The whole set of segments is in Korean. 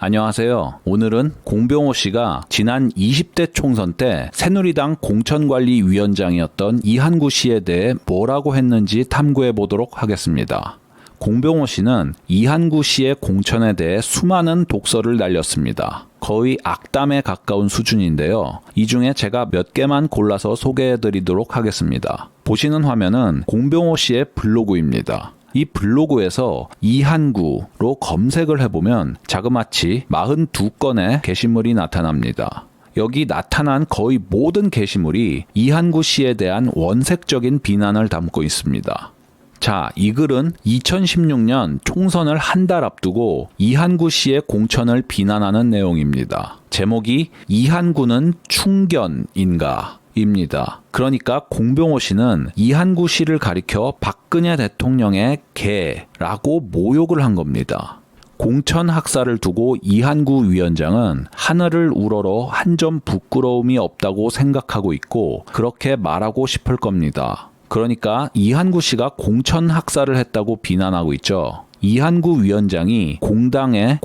안녕하세요. 오늘은 공병호 씨가 지난 20대 총선 때 새누리당 공천관리위원장이었던 이한구 씨에 대해 뭐라고 했는지 탐구해 보도록 하겠습니다. 공병호 씨는 이한구 씨의 공천에 대해 수많은 독서를 날렸습니다. 거의 악담에 가까운 수준인데요. 이 중에 제가 몇 개만 골라서 소개해 드리도록 하겠습니다. 보시는 화면은 공병호 씨의 블로그입니다. 이 블로그에서 이한구로 검색을 해보면 자그마치 42건의 게시물이 나타납니다. 여기 나타난 거의 모든 게시물이 이한구 씨에 대한 원색적인 비난을 담고 있습니다. 자, 이 글은 2016년 총선을 한 달 앞두고 이한구 씨의 공천을 비난하는 내용입니다. 제목이 이한구는 충견인가? 입니다. 그러니까 공병호 씨는 이한구 씨를 가리켜 박근혜 대통령의 개라고 모욕을 한 겁니다. 공천 학살을 두고 이한구 위원장은 하늘을 우러러 한 점 부끄러움이 없다고 생각하고 있고 그렇게 말하고 싶을 겁니다. 그러니까 이한구 씨가 공천 학살을 했다고 비난하고 있죠. 이한구 위원장이 공당의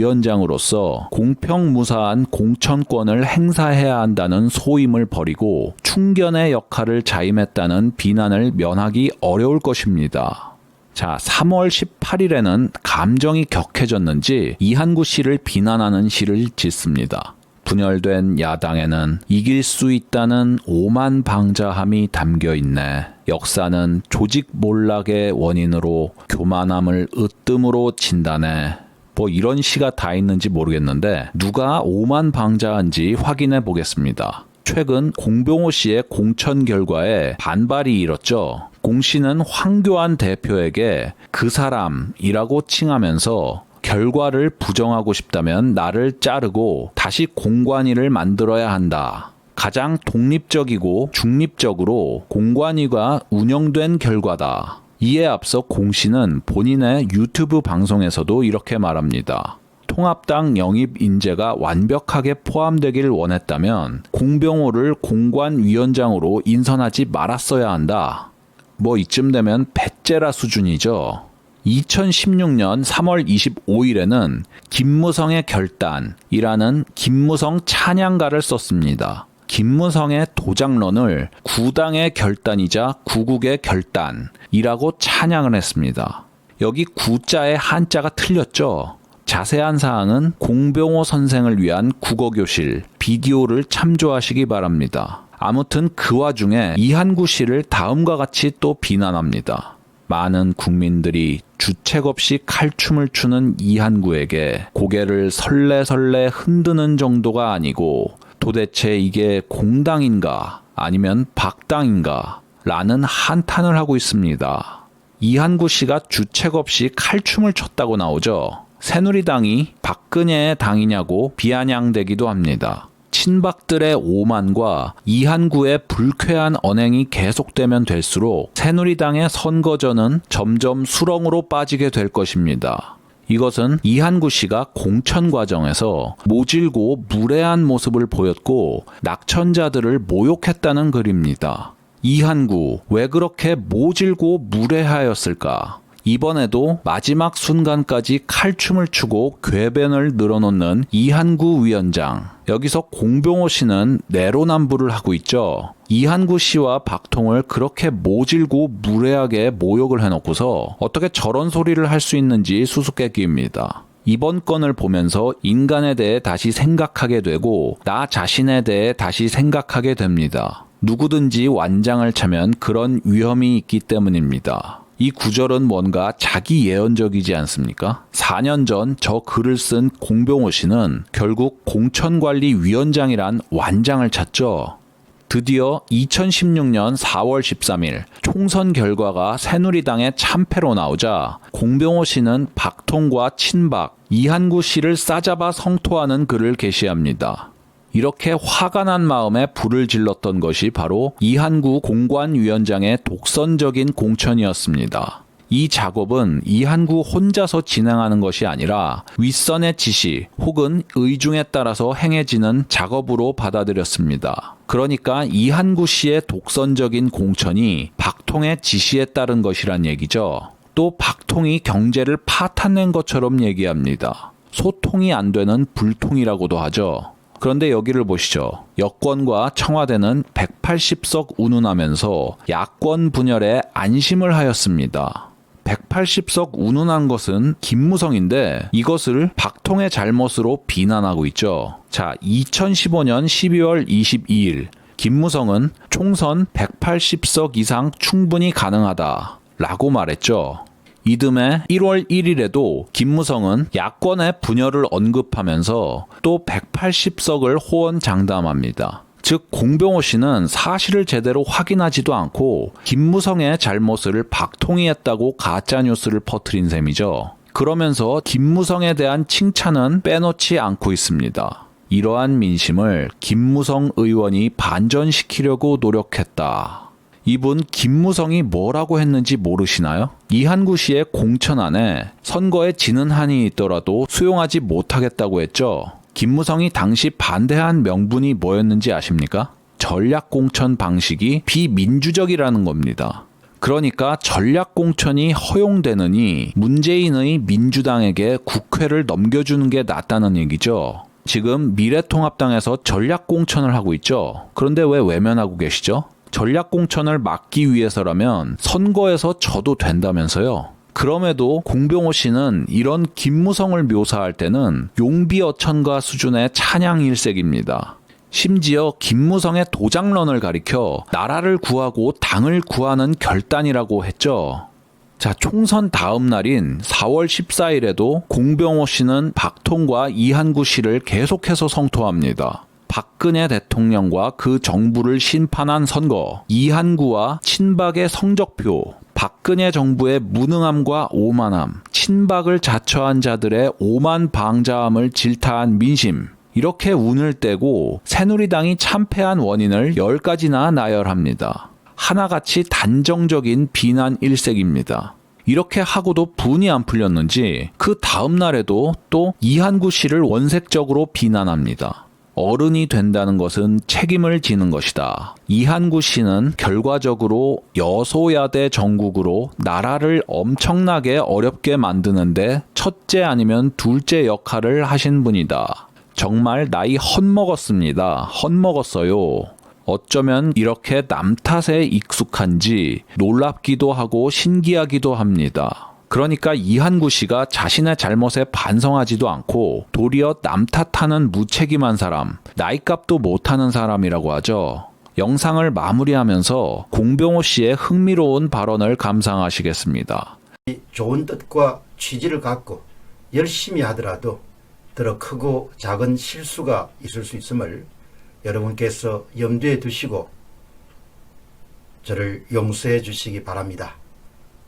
공천위원장으로서 공평무사한 공천권을 행사해야 한다는 소임을 버리고 충견의 역할을 자임했다는 비난을 면하기 어려울 것입니다. 자, 3월 18일에는 감정이 격해졌는지 이한구 씨를 비난하는 시를 짓습니다. 분열된 야당에는 이길 수 있다는 오만방자함이 담겨있네. 역사는 조직 몰락의 원인으로 교만함을 으뜸으로 진단해. 뭐 이런 시가 다 있는지 모르겠는데 누가 오만방자한지 확인해 보겠습니다. 최근 공병호 씨의 공천 결과에 반발이 일었죠. 공 씨는 황교안 대표에게 그 사람이라고 칭하면서 결과를 부정하고 싶다면 나를 자르고 다시 공관위를 만들어야 한다. 가장 독립적이고 중립적으로 공관위가 운영된 결과다. 이에 앞서 공 씨는 본인의 유튜브 방송에서도 이렇게 말합니다. 통합당 영입 인재가 완벽하게 포함되길 원했다면 공병호를 공관위원장으로 인선하지 말았어야 한다. 뭐 이쯤 되면 배째라 수준이죠. 2016년 3월 25일에는 김무성의 결단이라는 김무성 찬양가를 썼습니다. 김무성의 도장론을 구당의 결단이자 구국의 결단이라고 찬양을 했습니다. 여기 구자의 한자가 틀렸죠. 자세한 사항은 공병호 선생을 위한 국어교실 비디오를 참조하시기 바랍니다. 아무튼 그 와중에 이한구 씨를 다음과 같이 또 비난합니다. 많은 국민들이 주책 없이 칼춤을 추는 이한구에게 고개를 설레설레 흔드는 정도가 아니고 도대체 이게 공당인가 아니면 박당인가 라는 한탄을 하고 있습니다. 이한구 씨가 주책 없이 칼춤을 췄다고 나오죠. 새누리당이 박근혜의 당이냐고 비아냥대기도 합니다. 친박들의 오만과 이한구의 불쾌한 언행이 계속되면 될수록 새누리당의 선거전은 점점 수렁으로 빠지게 될 것입니다. 이것은 이한구 씨가 공천 과정에서 모질고 무례한 모습을 보였고 낙천자들을 모욕했다는 글입니다. 이한구, 왜 그렇게 모질고 무례하였을까? 이번에도 마지막 순간까지 칼춤을 추고 궤변을 늘어놓는 이한구 위원장. 여기서 공병호 씨는 내로남불을 하고 있죠. 이한구 씨와 박통을 그렇게 모질고 무례하게 모욕을 해놓고서 어떻게 저런 소리를 할 수 있는지 수수께끼입니다. 이번 건을 보면서 인간에 대해 다시 생각하게 되고 나 자신에 대해 다시 생각하게 됩니다. 누구든지 완장을 차면 그런 위험이 있기 때문입니다. 이 구절은 뭔가 자기 예언적이지 않습니까? 4년 전 저 글을 쓴 공병호 씨는 결국 공천관리위원장이란 완장을 찼죠. 드디어 2016년 4월 13일 총선 결과가 새누리당의 참패로 나오자 공병호 씨는 박통과 친박, 이한구 씨를 싸잡아 성토하는 글을 게시합니다. 이렇게 화가 난 마음에 불을 질렀던 것이 바로 이한구 공관위원장의 독선적인 공천이었습니다. 이 작업은 이한구 혼자서 진행하는 것이 아니라 윗선의 지시 혹은 의중에 따라서 행해지는 작업으로 받아들였습니다. 그러니까 이한구 씨의 독선적인 공천이 박통의 지시에 따른 것이란 얘기죠. 또 박통이 경제를 파탄낸 것처럼 얘기합니다. 소통이 안 되는 불통이라고도 하죠. 그런데 여기를 보시죠. 여권과 청와대는 180석 운운하면서 야권 분열에 안심을 하였습니다. 180석 운운한 것은 김무성인데 이것을 박통의 잘못으로 비난하고 있죠. 자, 2015년 12월 22일 김무성은 총선 180석 이상 충분히 가능하다 라고 말했죠. 이듬해 1월 1일에도 김무성은 야권의 분열을 언급하면서 또 180석을 호언장담합니다. 즉 공병호 씨는 사실을 제대로 확인하지도 않고 김무성의 잘못을 박통이 했다고 가짜뉴스를 퍼뜨린 셈이죠. 그러면서 김무성에 대한 칭찬은 빼놓지 않고 있습니다. 이러한 민심을 김무성 의원이 반전시키려고 노력했다. 이분 김무성이 뭐라고 했는지 모르시나요? 이한구 씨의 공천안에 선거에 지는 한이 있더라도 수용하지 못하겠다고 했죠. 김무성이 당시 반대한 명분이 뭐였는지 아십니까? 전략공천 방식이 비민주적이라는 겁니다. 그러니까 전략공천이 허용되느니 문재인의 민주당에게 국회를 넘겨주는 게 낫다는 얘기죠. 지금 미래통합당에서 전략공천을 하고 있죠. 그런데 왜 외면하고 계시죠? 전략공천을 막기 위해서라면 선거에서 져도 된다면서요. 그럼에도 공병호 씨는 이런 김무성을 묘사할 때는 용비어천가 수준의 찬양일색입니다. 심지어 김무성의 도장런을 가리켜 나라를 구하고 당을 구하는 결단이라고 했죠. 자, 총선 다음 날인 4월 14일에도 공병호 씨는 박통과 이한구 씨를 계속해서 성토합니다. 박근혜 대통령과 그 정부를 심판한 선거, 이한구와 친박의 성적표, 박근혜 정부의 무능함과 오만함, 친박을 자처한 자들의 오만방자함을 질타한 민심, 이렇게 운을 떼고 새누리당이 참패한 원인을 10가지나 나열합니다. 하나같이 단정적인 비난 일색입니다. 이렇게 하고도 분이 안 풀렸는지 그 다음 날에도 또 이한구 씨를 원색적으로 비난합니다. 어른이 된다는 것은 책임을 지는 것이다. 이한구 씨는 결과적으로 여소야대 정국으로 나라를 엄청나게 어렵게 만드는데 첫째 아니면 둘째 역할을 하신 분이다. 정말 나이 헛먹었습니다. 헛먹었어요. 어쩌면 이렇게 남 탓에 익숙한지 놀랍기도 하고 신기하기도 합니다. 그러니까 이한구 씨가 자신의 잘못에 반성하지도 않고 도리어 남 탓하는 무책임한 사람, 나이값도 못하는 사람이라고 하죠. 영상을 마무리하면서 공병호 씨의 흥미로운 발언을 감상하시겠습니다. 좋은 뜻과 취지를 갖고 열심히 하더라도 더러 크고 작은 실수가 있을 수 있음을 여러분께서 염두에 두시고 저를 용서해 주시기 바랍니다.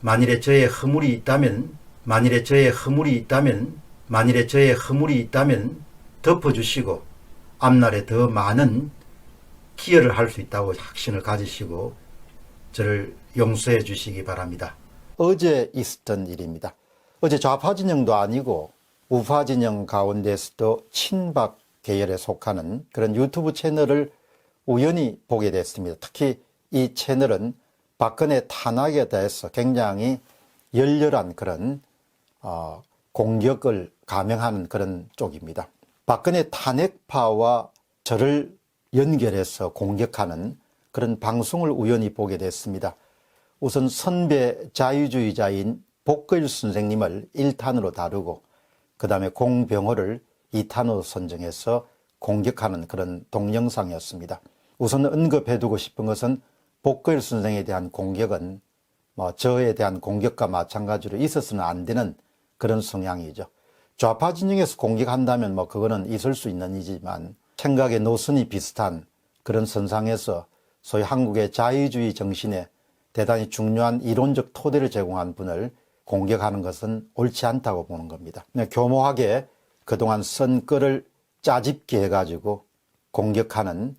만일에 저의 허물이 있다면 덮어주시고 앞날에 더 많은 기여를 할 수 있다고 확신을 가지시고 저를 용서해 주시기 바랍니다. 어제 있었던 일입니다. 어제 좌파 진영도 아니고 우파 진영 가운데서도 친박 계열에 속하는 그런 유튜브 채널을 우연히 보게 됐습니다. 특히 이 채널은 박근혜 탄핵에 대해서 굉장히 열렬한 그런 공격을 감행하는 그런 쪽입니다. 박근혜 탄핵파와 저를 연결해서 공격하는 그런 방송을 우연히 보게 됐습니다. 우선 선배 자유주의자인 복거일 선생님을 1탄으로 다루고 그 다음에 공병호를 2탄으로 선정해서 공격하는 그런 동영상이었습니다. 우선 언급해두고 싶은 것은 복거일 선생에 대한 공격은 저에 대한 공격과 마찬가지로 있어서는 안 되는 그런 성향이죠. 좌파 진영에서 공격한다면 그거는 있을 수 있는 일이지만 생각의 노선이 비슷한 그런 선상에서 소위 한국의 자유주의 정신에 대단히 중요한 이론적 토대를 제공한 분을 공격하는 것은 옳지 않다고 보는 겁니다. 교모하게 그동안 선거를 짜집기 해가지고 공격하는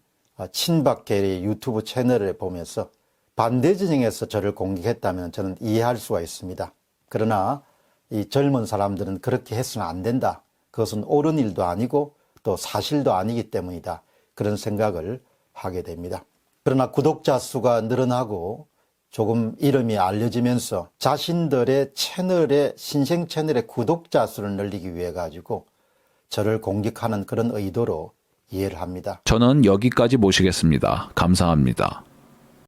친박계의 유튜브 채널을 보면서 반대 진영에서 저를 공격했다면 저는 이해할 수가 있습니다. 그러나 이 젊은 사람들은 그렇게 해서는 안 된다. 그것은 옳은 일도 아니고 또 사실도 아니기 때문이다. 그런 생각을 하게 됩니다. 그러나 구독자 수가 늘어나고 조금 이름이 알려지면서 자신들의 채널의 신생 채널의 구독자 수를 늘리기 위해 가지고 저를 공격하는 그런 의도로 이해를 합니다. 저는 여기까지 모시겠습니다. 감사합니다.